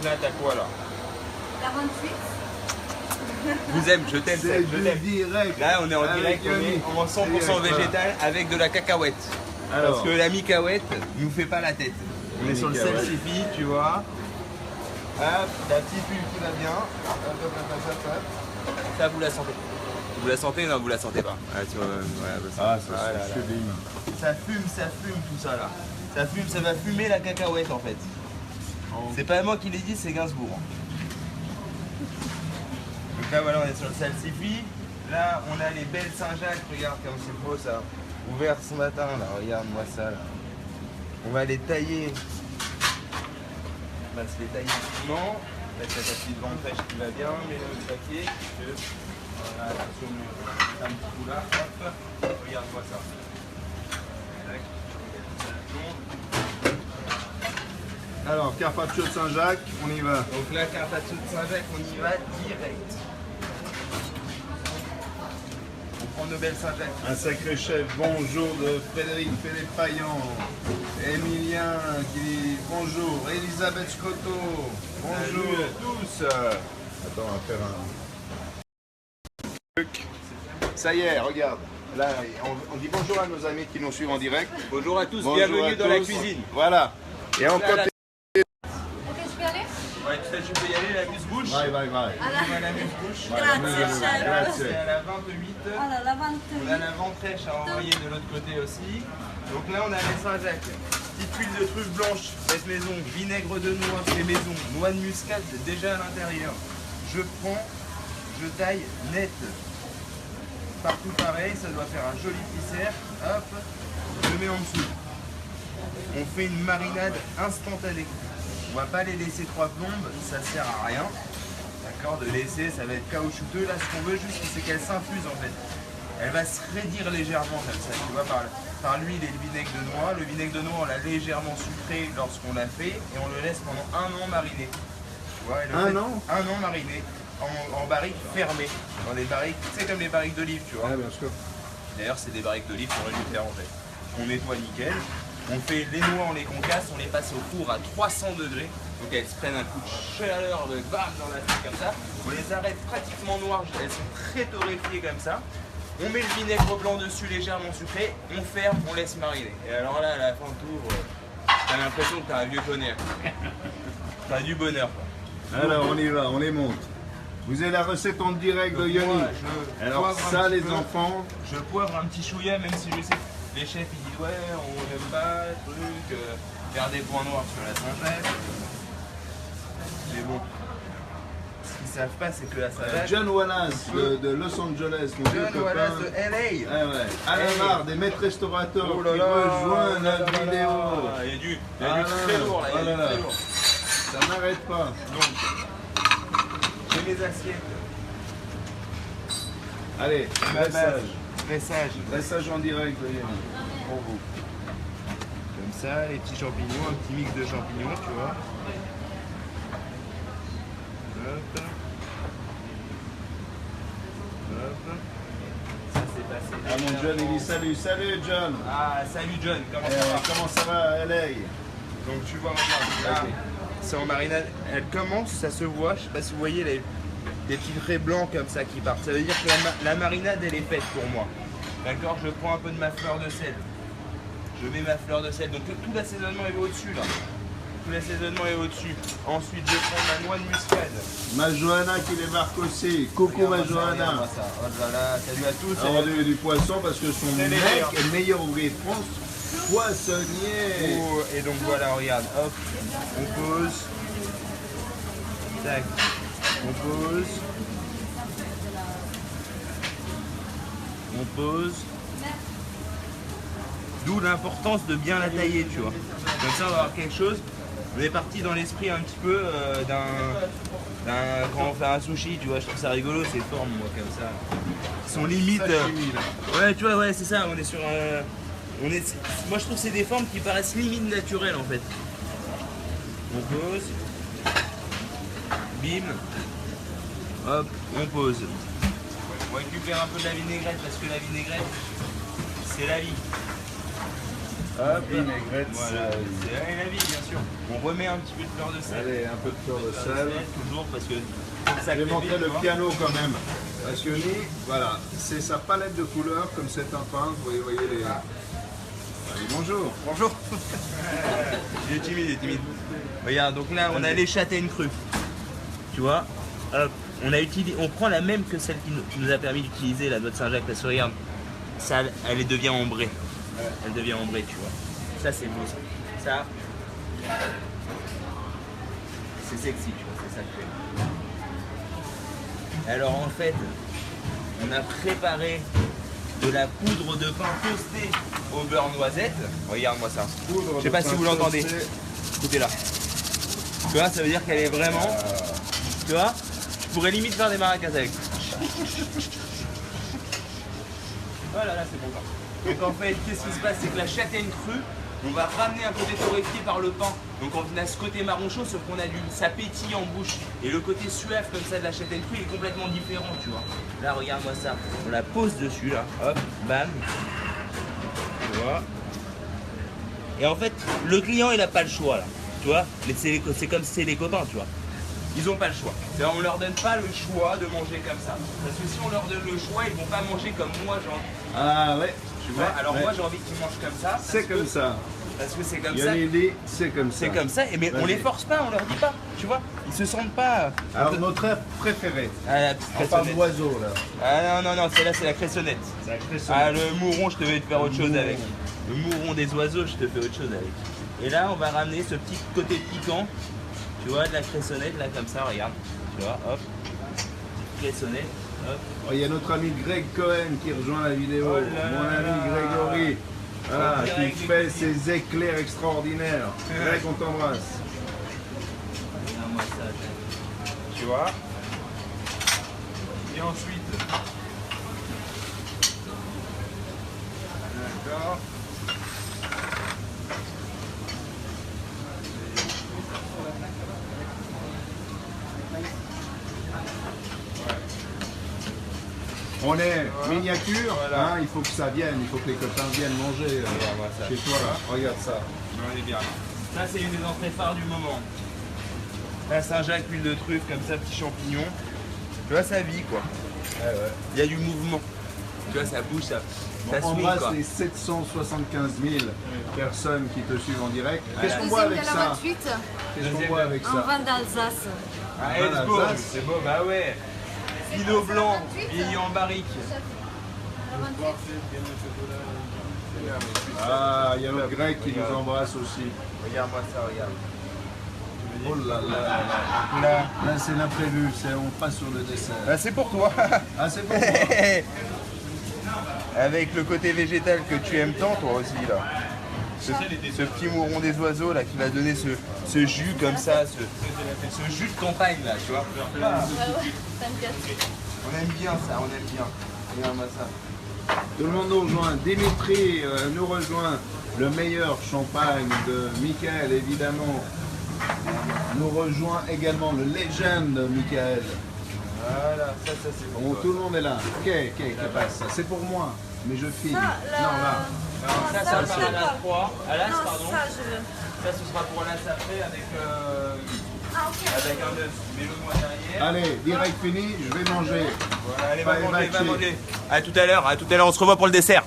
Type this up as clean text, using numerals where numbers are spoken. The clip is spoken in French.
Johanna, t'as quoi là? 48. Vous aime, je t'aime, C'est je du t'aime. direct. Là, on est en Avec direct, on Yannick. est en 100% végétal avec de la cacahuète. Alors. Parce que la micahuète nous fait pas la tête. On est sur le Micahuète. salsifis, tu vois. Hop, la petite huile qui va bien. Hop, hop, hop, hop, hop. Ça, vous la sentez. Vous la sentez? Non, vous la sentez pas. Ah, tu vois, voilà, Ah, ça voilà, se là. sublime. Ça fume tout ça là. Ça fume, ça va fumer la cacahuète en fait. C'est pas moi qui l'ai dit, c'est Gainsbourg. Donc là voilà, on est sur le salsifis. Là on a les belles Saint-Jacques, regarde comme c'est beau ça. Ouvert ce matin là, regarde-moi ça là. On va les tailler. On va se les tailler doucement. Là t'as ta petite vente fraîche qui va bien, mets le papier. Voilà, attention, un petit coup là, hop, regarde-moi ça. Tac, ça tombe. Alors, carpaccio de Saint-Jacques, on y va. Donc là, carpaccio de Saint-Jacques, on y va direct. On prend nos belles Saint-Jacques. Un sacré chef, bonjour de Frédéric Philippe Payan. Emilien qui dit bonjour. Elisabeth Scotto, bonjour. Salut à tous. Attends, on va faire un truc. Ça y est, regarde. Là, on dit bonjour à nos amis qui nous suivent en direct. Bonjour à tous, Bonjour bienvenue à dans la tous. cuisine. Voilà. Et on continue. Ok, je peux aller? Ouais, tu peux y aller, la mousse-bouche. Vai. On va à la mousse-bouche. Grazie, chef. Grazie. C'est à la 28. Alors, la On a la vente fraîche à envoyer de l'autre côté aussi. Donc là, on a les Saint-Jacques. Petite huile de truffe blanche, faite maison. Vinaigre de noix, fait maison. Noix de muscade, déjà à l'intérieur. Je prends, je taille net. Partout pareil, ça doit faire un joli petit cercle. Hop, je mets en dessous. On fait une marinade instantanée. On va pas les laisser trois plombes, ça sert à rien. D'accord, de laisser, ça va être caoutchouteux. Là, ce qu'on veut juste, c'est qu'elle s'infuse en fait. Elle va se raidir légèrement comme ça, tu vois, par l'huile et le vinaigre de noix. Le vinaigre de noix, on l'a légèrement sucré lorsqu'on l'a fait et on le laisse pendant 1 an mariner. Tu vois, et le Un fait- an 1 an mariné, en barrique fermée. Dans des barriques, c'est comme les barriques d'olive, tu vois. Ouais, bien sûr. D'ailleurs, c'est des barriques d'olive qu'on aurait dû faire en fait. On nettoie nickel. On fait les noix, on les concasse, on les passe au four à 300 degrés. Donc elles se prennent un coup de chaleur de bam dans la tête comme ça. On les arrête pratiquement noires, elles sont très torréfiées comme ça. On met le vinaigre blanc dessus légèrement sucré, on ferme, on laisse mariner. Et alors là, à la fin de tour, t'as l'impression que t'as un vieux tonnerre. T'as du bonheur quoi. Alors, on y va, on les monte. Vous avez la recette en direct de Donc, Yannick. moi, je Alors poivre un ça, petit les peu. enfants, Je poivre un petit chouïa, même si je sais que les chefs ils disent ouais, on n'aime pas le truc, faire des points noirs sur la Saint-Jacques. Mais bon, ce qu'ils savent pas, c'est que la Saint-Jacques. John Wallace de Los Angeles, mon vieux John copain. Wallace de LA. Ah ouais. Alain Marre, des maîtres restaurateurs Oh là qui là, rejoint oh là notre là vidéo. là. Il y a du Ah très là, lourd là, il y a oh là du là. très lourd. Ça n'arrête pas. Donc, j'ai mes assiettes. Allez, Ma base. message. Message. Message en direct de Yannick. Pour vous. Comme ça, les petits champignons, un petit mix de champignons, tu vois. Hop. Hop. Ça c'est passé. Ah mon John, il dit salut. Salut John. Ah, salut John, comment ça va? Comment ça va LA? Donc tu vois, regarde, là, c'est en marinade. Elle commence, ça se voit, je sais pas si vous voyez des petits traits blancs comme ça qui partent. Ça veut dire que la marinade, elle est faite pour moi. D'accord, je prends un peu de ma fleur de sel. Je mets ma fleur de sel. Donc tout l'assaisonnement est au-dessus là. Tout l'assaisonnement est au-dessus. Ensuite, je prends ma noix de muscade. Ma Johanna qui débarque aussi. Coucou ma Regarde-moi ça, Johanna. regarde-moi ça. Oh là là, salut à tous. Alors du poisson parce que son C'est mec les meilleurs. est le meilleur ouvrier de France. Poissonnier. Oh, et donc voilà, regarde, hop, on pose. Tac, on pose. On pose. D'où l'importance de bien la tailler, tu vois. Comme ça, on va avoir quelque chose. On est parti dans l'esprit un petit peu quand on fait un sushi, tu vois. Je trouve ça rigolo, ces formes, moi, comme ça. Ils sont limite. Sashimi, là. Ouais, tu vois, ouais, c'est ça. On est sur un. Moi, je trouve que c'est des formes qui paraissent limite naturelles, en fait. On pose. Bim. Hop, on pose. On récupère un peu de la vinaigrette parce que la vinaigrette, c'est la vie. Hop, Vinaigrette, voilà, c'est c'est la vie, bien sûr. On On remet un petit peu de fleur de sel. Allez, un peu de fleur de sel. Toujours parce que ça Je vais fait montrer vite, le tu vois. piano quand même. Parce que lui, voilà, c'est sa palette de couleurs comme c'est un peintre. Vous voyez les. Allez, bonjour. Bonjour. Il est timide, il est timide. Regarde, donc là on a les châtaignes crues. Tu vois, hop, on prend la même que celle qui nous a permis d'utiliser la noix de Saint-Jacques. Parce que regarde, ça, elle devient ambrée. Elle devient ambrée, tu vois. Ça c'est beau ça. Ça, c'est sexy, tu vois, c'est ça que je fais. Alors en fait, on a préparé de la poudre de pain toastée au beurre noisette. Regarde-moi ça. Je sais pas si vous l'entendez. Écoutez là. Tu vois, ça veut dire qu'elle est vraiment. Tu vois, je pourrais limite faire des maracas avec. Voilà, là c'est bon. Donc en fait, qu'est-ce qui se passe? C'est que la châtaigne crue, on va ramener un côté torréfié par le pain. Donc on a ce côté marron chaud, sauf qu'on a ça pétille en bouche. Et le côté suave comme ça de la châtaigne crue est complètement différent, tu vois. Là, regarde-moi ça. On la pose dessus, là. Hop, bam. Tu vois. Et en fait, le client, il n'a pas le choix, là. Tu vois. C'est comme si c'est les copains, tu vois. Ils n'ont pas le choix. C'est-à-dire, on leur donne pas le choix de manger comme ça. Parce que si on leur donne le choix, ils vont pas manger comme moi, genre. Ah ouais. Tu vois, alors ouais. moi j'ai envie qu'ils mangent comme ça. C'est comme ça. Parce que c'est comme Il y a ça. une idée, c'est comme ça. C'est comme ça, mais on Vas-y. les force pas, on leur dit pas, tu vois. Ils se sentent pas. Alors notre œuf préféré. Ah, la petite On parle cressonnette. d'oiseau là. Ah non, celle-là c'est la cressonnette. C'est la cressonnette. Ah, le mouron, je te vais te faire autre chose mouron. avec. Le mouron des oiseaux, je te fais autre chose avec. Et là, on va ramener ce petit côté piquant, tu vois, de la cressonnette, là comme ça, regarde. Tu vois, hop. Petite cressonnette, hop. Oh, il y a notre ami Greg Cohen qui rejoint la vidéo. Oh là Mon là ami là. Grégory. Voilà, On dirait qui que fait les ses éclairs extraordinaires. Greg, on t'embrasse. Regarde-moi ça. Tu vois. Et ensuite. D'accord. On est miniature, Voilà. hein, il faut que ça vienne, il faut que les copains viennent manger Regarde-moi ça. chez toi. Là. Regarde ça. On est bien. Ça, c'est une des entrées phares du moment. La Saint-Jacques, huile de truffe, comme ça, petits champignons. Tu vois, ça vit, quoi. Il y a du mouvement. Tu vois, ça bouge, ça On swing, embrasse quoi. les 775 000 personnes qui te suivent en direct. Qu'est-ce qu'on Deuxième boit avec de la ça 28, Qu'est-ce qu'on boit avec en ça vin d'Alsace. Ah, Voilà, let's go. ça, C'est beau, bah ouais. Pinot blanc, vieilli en barrique. La 28. Ah, il y a notre Greg qui nous embrasse aussi. Regarde-moi ça, regarde. Oh là là là là. Là, Là, c'est l'imprévu, on passe sur le dessert. c'est pour toi. Ah, c'est bon ça. Avec le côté végétal que tu aimes tant, toi aussi, là. Ce petit mouron des oiseaux, là, qui va donner ce jus comme ça, ce jus de campagne, là, tu vois. Ouais, ouais, t'inquiète. On aime bien ça, on aime bien. Regarde-moi ça. Tout le monde nous rejoint. Dimitri nous rejoint. Le meilleur champagne de Michael, évidemment. Nous rejoint également le légende Michael. Voilà, ça c'est Bon, bon. tout le monde est là. Qui passe ça? C'est pour moi, mais je filme. Ça, là. Non, là. Alors, ça, ça, ça je part sais à l'as pas. 3. À l'as, Non, pardon. ça, je veux. Ça, ce sera pour l'as après avec Ah, ok. avec un œuf. Mets-le-moi derrière. Allez, direct fini, je vais manger. Voilà, allez, Bye, va bye, manger, va chief. manger. À tout à l'heure, on se revoit pour le dessert.